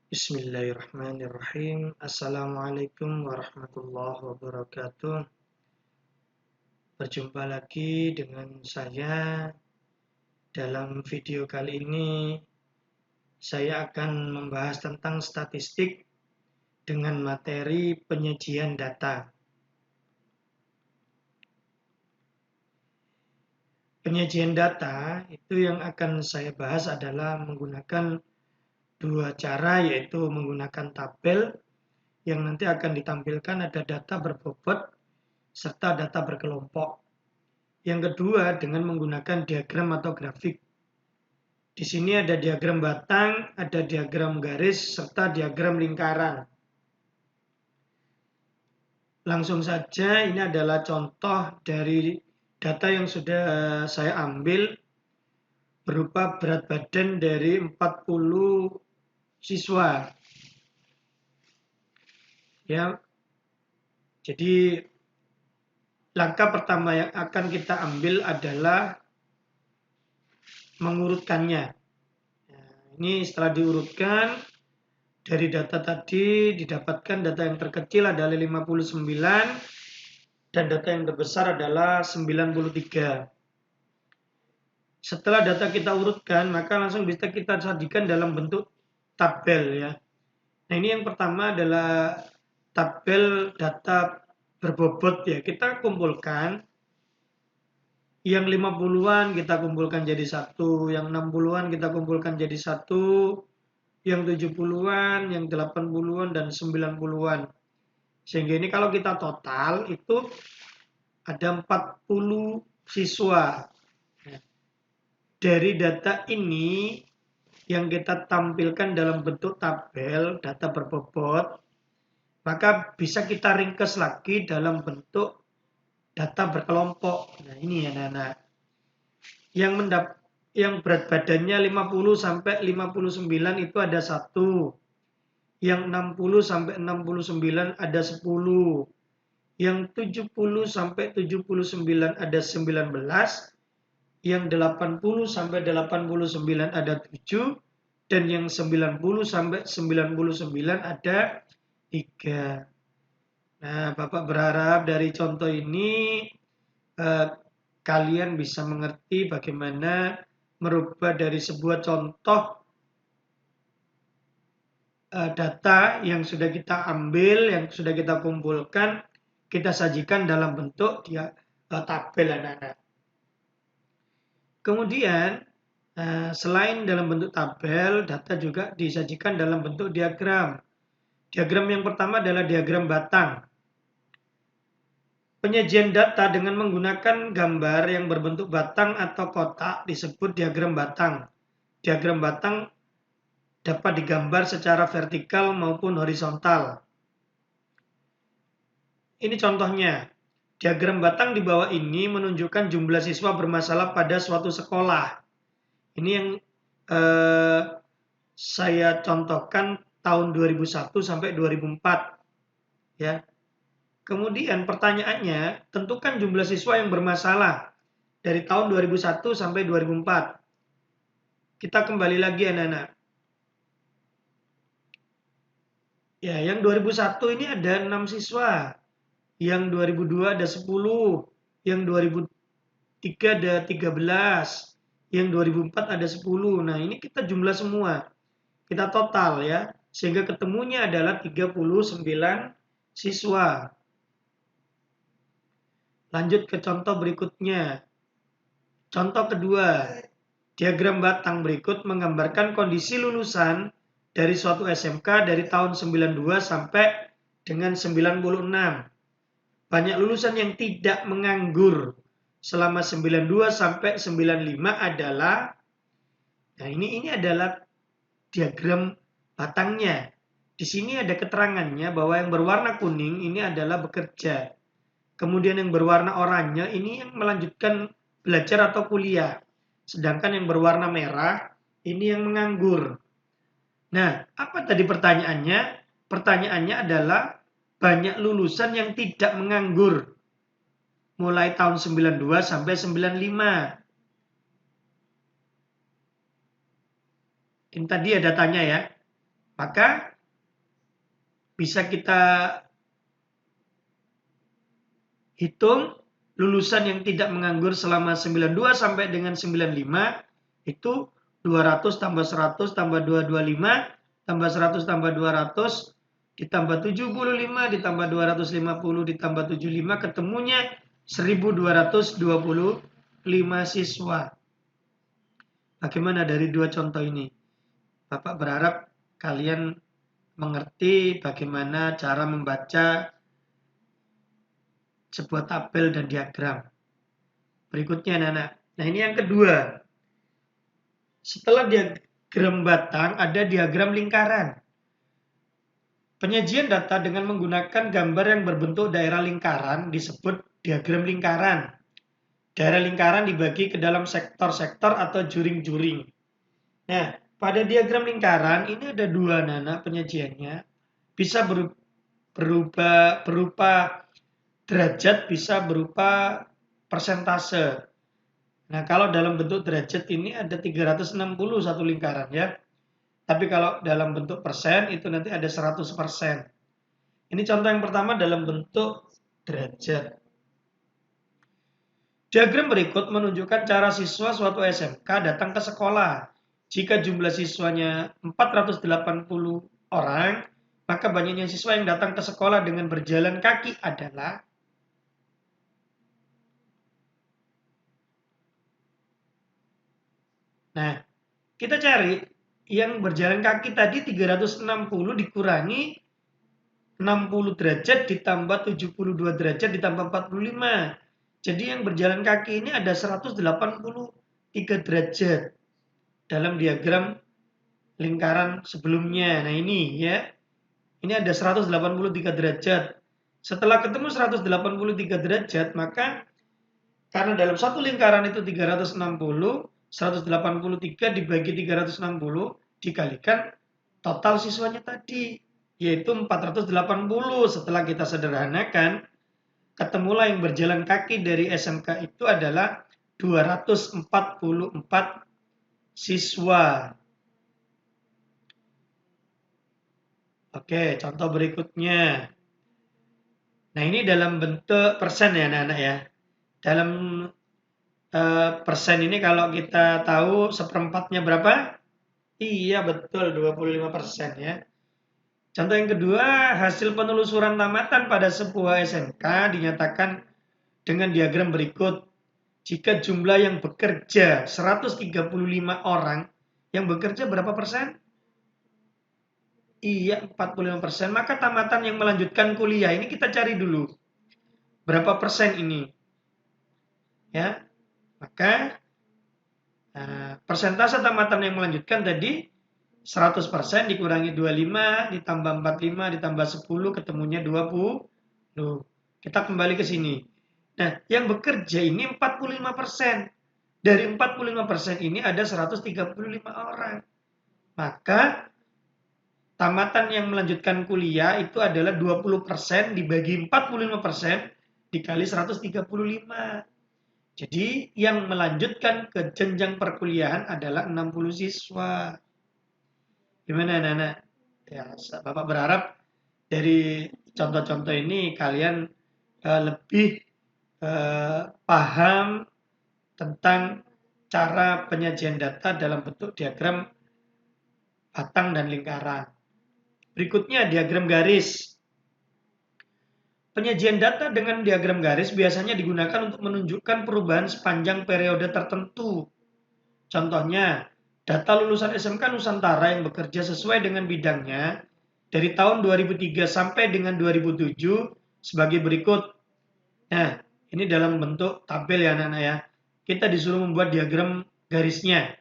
Bismillahirrahmanirrahim. Assalamualaikum warahmatullahi wabarakatuh. Berjumpa lagi dengan saya. Dalam video kali ini, saya akan membahas tentang statistik dengan materi penyajian data. Penyajian data itu yang akan saya bahas adalah menggunakan dua cara, yaitu menggunakan tabel yang nanti akan ditampilkan ada data berbobot serta data berkelompok. Yang kedua dengan menggunakan diagram atau grafik. Di sini ada diagram batang, ada diagram garis, serta diagram lingkaran. Langsung saja, ini adalah contoh dari data yang sudah saya ambil berupa berat badan dari 40 siswa. Ya, jadi langkah pertama yang akan kita ambil adalah mengurutkannya. Nah, ini setelah diurutkan, dari data tadi didapatkan data yang terkecil adalah 59 dan data yang terbesar adalah 93. Setelah data kita urutkan, maka langsung bisa kita sajikan dalam bentuk tabel ya. Nah, ini yang pertama adalah tabel data berbobot ya. Kita kumpulkan yang 50-an kita kumpulkan jadi satu, yang 60-an kita kumpulkan jadi satu, yang 70-an, yang 80-an, dan 90-an. Sehingga ini kalau kita total itu ada 40 siswa. Dari data ini yang kita tampilkan dalam bentuk tabel, data berbobot, maka bisa kita ringkas lagi dalam bentuk data berkelompok. Nah, ini ya anak-anak. Yang berat badannya 50 sampai 59 itu ada 1. Yang 60 sampai 69 ada 10. Yang 70 sampai 79 ada 19. Yang 80 sampai 89 ada 7. Dan yang 90 sampai 99 ada 3. Nah, Bapak berharap dari contoh ini kalian bisa mengerti bagaimana merubah dari sebuah contoh data yang sudah kita ambil, yang sudah kita kumpulkan, kita sajikan dalam bentuk tabel anak-anak. Kemudian, selain dalam bentuk tabel, data juga disajikan dalam bentuk diagram. Diagram yang pertama adalah diagram batang. Penyajian data dengan menggunakan gambar yang berbentuk batang atau kotak disebut diagram batang. Diagram batang dapat digambar secara vertikal maupun horizontal. Ini contohnya. Diagram batang di bawah ini menunjukkan jumlah siswa bermasalah pada suatu sekolah. Ini yang saya contohkan tahun 2001 sampai 2004. Ya. Kemudian pertanyaannya, tentukan jumlah siswa yang bermasalah dari tahun 2001 sampai 2004. Kita kembali lagi anak-anak. Ya, yang 2001 ini ada 6 siswa. Yang 2002 ada 10. Yang 2003 ada 13. Yang 2004 ada 10. Nah, ini kita jumlah semua. Kita total ya. Sehingga ketemunya adalah 39 siswa. Lanjut ke contoh berikutnya. Contoh kedua, diagram batang berikut menggambarkan kondisi lulusan dari suatu SMK dari tahun 92 sampai dengan 96. Banyak lulusan yang tidak menganggur selama 92 sampai 95 adalah, nah ini adalah diagram batangnya. Di sini ada keterangannya bahwa yang berwarna kuning ini adalah bekerja. Kemudian yang berwarna oranye ini yang melanjutkan belajar atau kuliah. Sedangkan yang berwarna merah ini yang menganggur. Nah, apa tadi pertanyaannya? Pertanyaannya adalah banyak lulusan yang tidak menganggur mulai tahun 92 sampai 95. Ini tadi ada tanya ya. Maka bisa kita hitung lulusan yang tidak menganggur selama 92 sampai dengan 95 itu 200 tambah 100 tambah 225 tambah 100 tambah 200 ditambah 75 ditambah 250 ditambah 75 ketemunya 1225 siswa. Bagaimana dari dua contoh ini? Bapak berharap kalian mengerti bagaimana cara membaca sebuah tabel dan diagram. Berikutnya anak-anak. Nah ini yang kedua. Setelah diagram batang ada diagram lingkaran. Penyajian data dengan menggunakan gambar yang berbentuk daerah lingkaran disebut diagram lingkaran. Daerah lingkaran dibagi ke dalam sektor-sektor atau juring-juring. Nah, pada diagram lingkaran ini ada dua anak-anak penyajiannya. Bisa berupa derajat, bisa berupa persentase. Nah, kalau dalam bentuk derajat ini ada 360 satu lingkaran ya. Tapi kalau dalam bentuk persen itu nanti ada 100%. Ini contoh yang pertama dalam bentuk derajat. Diagram berikut menunjukkan cara siswa suatu SMK datang ke sekolah. Jika jumlah siswanya 480 orang, maka banyaknya siswa yang datang ke sekolah dengan berjalan kaki adalah Nah, kita cari yang berjalan kaki tadi 360 dikurangi 60 derajat ditambah 72 derajat ditambah 45. Jadi yang berjalan kaki ini ada 183 derajat dalam diagram lingkaran sebelumnya. Nah ini ya, ini ada 183 derajat. Setelah ketemu 183 derajat, maka karena dalam satu lingkaran itu 360, 183 dibagi 360 dikalikan total siswanya tadi, yaitu 480. Setelah kita sederhanakan, ketemulah yang berjalan kaki dari SMK itu adalah 244 siswa. Oke, contoh berikutnya. Nah, ini dalam bentuk persen ya anak-anak ya. Dalam persen ini kalau kita tahu seperempatnya berapa? Iya betul 25% ya. Contoh yang kedua, hasil penelusuran tamatan pada sebuah SMK dinyatakan dengan diagram berikut. Jika jumlah yang bekerja 135 orang, yang bekerja berapa persen? Iya 45%. Maka tamatan yang melanjutkan kuliah ini kita cari dulu. Berapa persen ini? Ya, maka persentase tamatan yang melanjutkan tadi 100% dikurangi 25 ditambah 45 ditambah 10 ketemunya 20. Kita kembali ke sini. Nah, yang bekerja ini 45%. Dari 45% ini ada 135 orang. Maka tamatan yang melanjutkan kuliah itu adalah 20% dibagi 45% dikali 135. Jadi yang melanjutkan ke jenjang perkuliahan adalah 60 siswa. Gimana anak-anak? Ya, Bapak berharap dari contoh-contoh ini kalian lebih paham tentang cara penyajian data dalam bentuk diagram batang dan lingkaran. Berikutnya diagram garis. Penyajian data dengan diagram garis biasanya digunakan untuk menunjukkan perubahan sepanjang periode tertentu. Contohnya, data lulusan SMK Nusantara yang bekerja sesuai dengan bidangnya dari tahun 2003 sampai dengan 2007 sebagai berikut. Nah, ini dalam bentuk tabel ya anak-anak ya. Kita disuruh membuat diagram garisnya.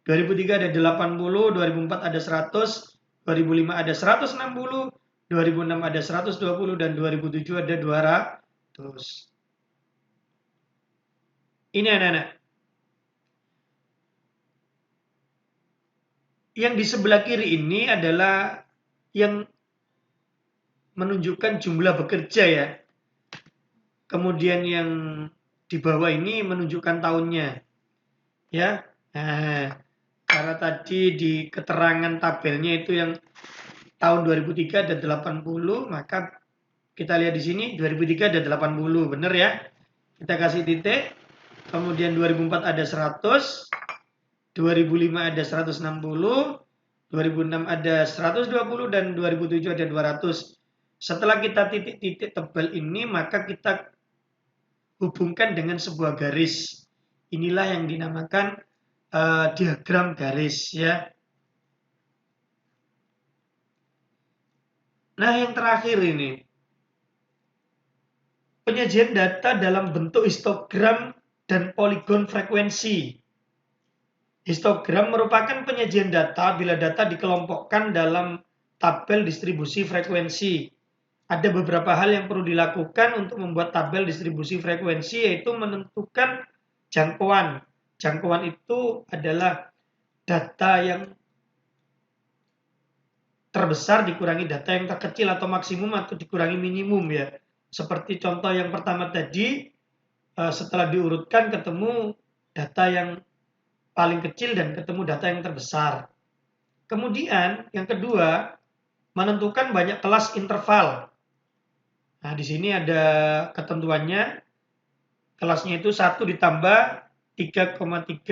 2003 ada 80, 2004 ada 100, 2005 ada 160, 2006 ada 120, dan 2007 ada 200. Ini anak-anak. Yang di sebelah kiri ini adalah yang menunjukkan jumlah bekerja ya. Kemudian yang di bawah ini menunjukkan tahunnya. Ya. Nah, Karena tadi di keterangan tabelnya itu yang tahun 2003 ada 80, maka kita lihat di sini 2003 ada 80, benar ya? Kita kasih titik. Kemudian 2004 ada 100, 2005 ada 160, 2006 ada 120, dan 2007 ada 200. Setelah kita titik-titik tebal ini, maka kita hubungkan dengan sebuah garis. Inilah yang dinamakan diagram garis ya. Nah, yang terakhir ini, penyajian data dalam bentuk histogram dan poligon frekuensi. Histogram merupakan penyajian data bila data dikelompokkan dalam tabel distribusi frekuensi. Ada beberapa hal yang perlu dilakukan untuk membuat tabel distribusi frekuensi, yaitu menentukan jangkauan. Jangkauan itu adalah data yang terbesar dikurangi data yang terkecil atau maksimum atau dikurangi minimum ya. Seperti contoh yang pertama tadi, setelah diurutkan ketemu data yang paling kecil dan ketemu data yang terbesar. Kemudian yang kedua, menentukan banyak kelas interval. Nah, di sini ada ketentuannya. Kelasnya itu 1 ditambah 3,3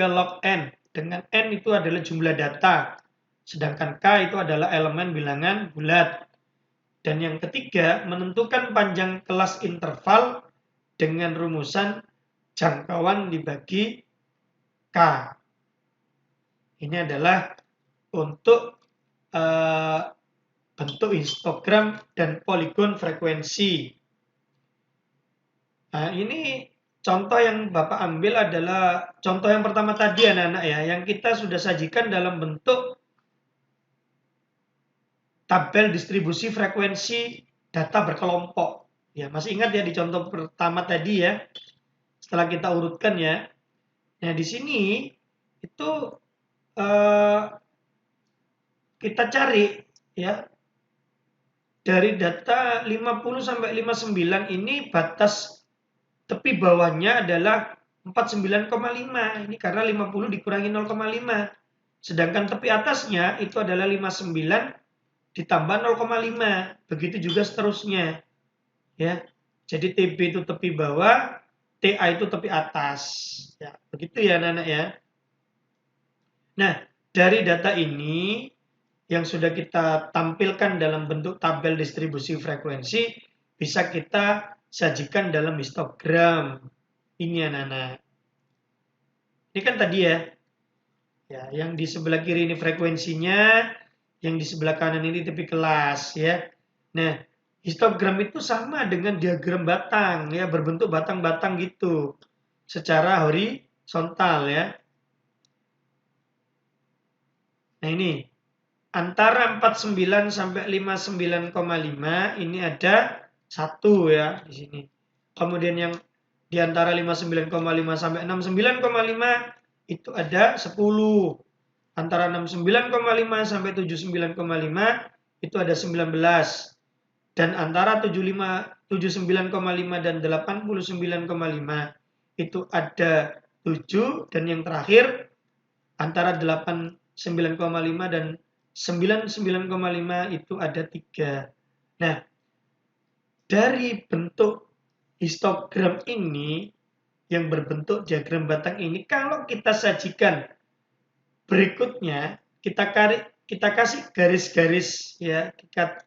log n. Dengan n itu adalah jumlah data. Sedangkan K itu adalah elemen bilangan bulat. Dan yang ketiga, menentukan panjang kelas interval dengan rumusan jangkauan dibagi K. Ini adalah untuk bentuk histogram dan poligon frekuensi. Nah, ini contoh yang Bapak ambil adalah contoh yang pertama tadi anak-anak ya, yang kita sudah sajikan dalam bentuk tabel distribusi frekuensi data berkelompok. Ya, masih ingat ya di contoh pertama tadi ya. Setelah kita urutkan ya. Nah, di sini itu kita cari ya. Dari data 50 sampai 59 ini batas tepi bawahnya adalah 49,5. Ini karena 50 dikurangi 0,5. Sedangkan tepi atasnya itu adalah 59 ditambah 0,5. Begitu juga seterusnya. Ya. Jadi TB itu tepi bawah, TA itu tepi atas. Ya, begitu ya anak-anak ya. Nah, dari data ini yang sudah kita tampilkan dalam bentuk tabel distribusi frekuensi, bisa kita sajikan dalam histogram. Ini anak-anak. Ini kan tadi ya. Ya, yang di sebelah kiri ini frekuensinya, yang di sebelah kanan ini tepi kelas ya. Nah, histogram itu sama dengan diagram batang ya, berbentuk batang-batang gitu secara horizontal ya. Nah, ini antara 49 sampai 59,5 ini ada 1 ya di sini. Kemudian yang di antara 59,5 sampai 69,5 itu ada 10. Antara 69,5 sampai 79,5 itu ada 19. Dan antara 79,5 dan 89,5 itu ada 7. Dan yang terakhir antara 89,5 dan 99,5 itu ada 3. Nah, dari bentuk histogram ini yang berbentuk diagram batang ini, kalau kita sajikan berikutnya, kita kasih garis-garis ya, kita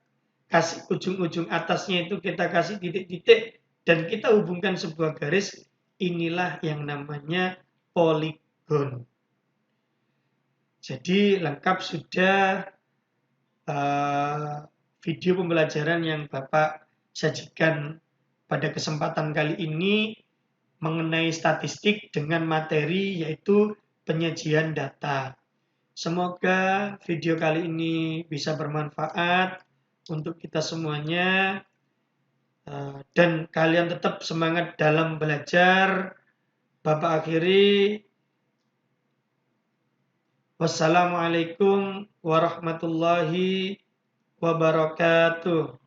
kasih ujung-ujung atasnya itu kita kasih titik-titik dan kita hubungkan sebuah garis, inilah yang namanya poligon. Jadi lengkap sudah video pembelajaran yang Bapak sajikan pada kesempatan kali ini mengenai statistik dengan materi yaitu penyajian data. Semoga video kali ini bisa bermanfaat untuk kita semuanya dan kalian tetap semangat dalam belajar. Bapak akhiri. Wassalamualaikum warahmatullahi wabarakatuh.